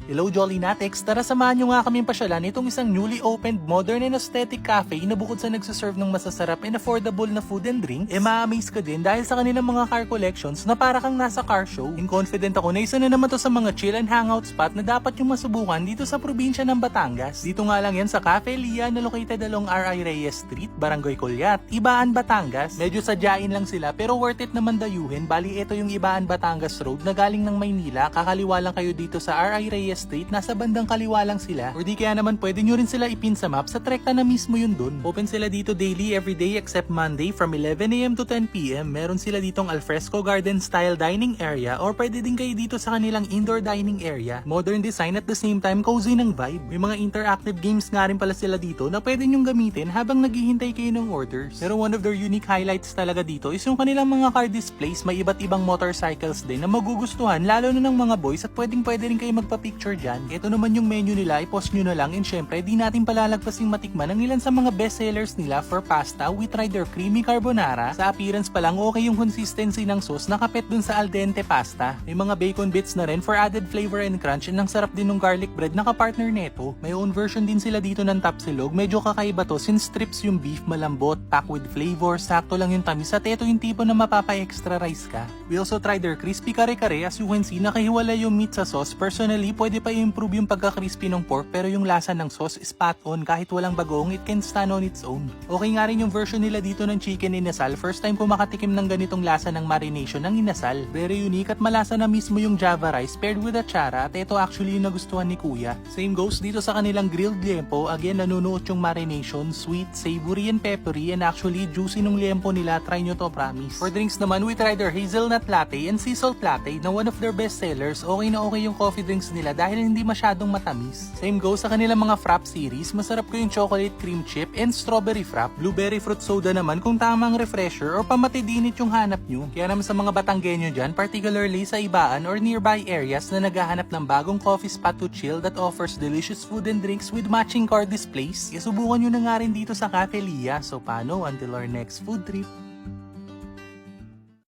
Hello Jolly Natics! Tara samahan nyo nga kaming pasyalan itong isang newly opened modern and aesthetic cafe na bukod sa nagsaserve ng masasarap and affordable na food and drinks, ma-amaze ka din dahil sa kanilang mga car collections na para kang nasa car show. And confident ako na isa na naman to sa mga chill and hangout spot na dapat yung masubukan dito sa probinsya ng Batangas. Dito nga lang yan sa Cafe Lia na located along R.I. Reyes Street, Barangay Colyat, Ibaan, Batangas. Medyo sadyain lang sila pero worth it naman dayuhin. Bali ito yung Ibaan, Batangas Road na galing ng Maynila. Kakaliwa lang kayo dito sa R.I. Reyes Street, nasa bandang kaliwa lang sila. Or di kaya naman pwede nyo rin sila ipin sa map, sa trekta na mismo yun dun. Open sila dito daily everyday except Monday from 11 AM to 10 PM. Meron sila ditong alfresco garden style dining area or pwede din kayo dito sa kanilang indoor dining area. Modern design at the same time cozy ng vibe. May mga interactive games nga rin pala sila dito na pwede nyong gamitin habang naghihintay kayo ng orders. Pero one of their unique highlights talaga dito is yung kanilang mga car displays. May iba't ibang motorcycles din na magugustuhan lalo na ng mga boys at pwede rin kayo magpa-picture dyan. Ito naman yung menu nila, i-post nyo na lang and syempre di natin palalagpasing matikman ang ilan sa mga bestsellers nila. For pasta, we tried their creamy carbonara. Sa appearance pa lang okay yung consistency ng sauce, nakapet dun sa al dente pasta. May mga bacon bits na rin for added flavor and crunch and ang sarap din ng garlic bread na kapartner neto. May own version din sila dito ng tapsilog, medyo kakaiba to since strips yung beef, malambot, packed with flavor, sakto lang yung tamis at ito yung tipo na mapapa-extra rice ka. We also tried their crispy kare-kare. As you can see, nakahiwalay yung meat sa sauce. Personally, pwede pa i-improve yung pagka-crispy ng pork pero yung lasa ng sauce is spot on. Kahit walang bagoong, it can stand on its own. Okay nga rin yung version nila dito ng chicken inasal. First time ko makatikim ng ganitong lasa ng marination ng inasal. Very unique at malasa na mismo yung java rice paired with achara at ito actually yung nagustuhan ni Kuya. Same goes dito sa kanilang grilled liempo. Again, nanunuot yung marination, sweet, savory, and peppery and actually juicy nung liempo nila. Try nyo to, promise. For drinks naman, we tried their hazelnut latte and sea salt latte na one of their best sellers. Okay na okay yung coffee drinks nila dahil hindi masyadong matamis. Same goes sa kanilang mga frap series. Masarap ko yung chocolate cream chip and strawberry frap. Blueberry fruit soda naman kung tamang refresher or pamatidinit yung hanap nyo. Kaya naman sa mga Batanggenyo dyan, particularly sa Ibaan or nearby areas na naghahanap ng bagong coffee spot to chill that offers delicious food and drinks with matching car displays, subukan nyo na nga rin dito sa Cafe Lia. So paano until our next food trip?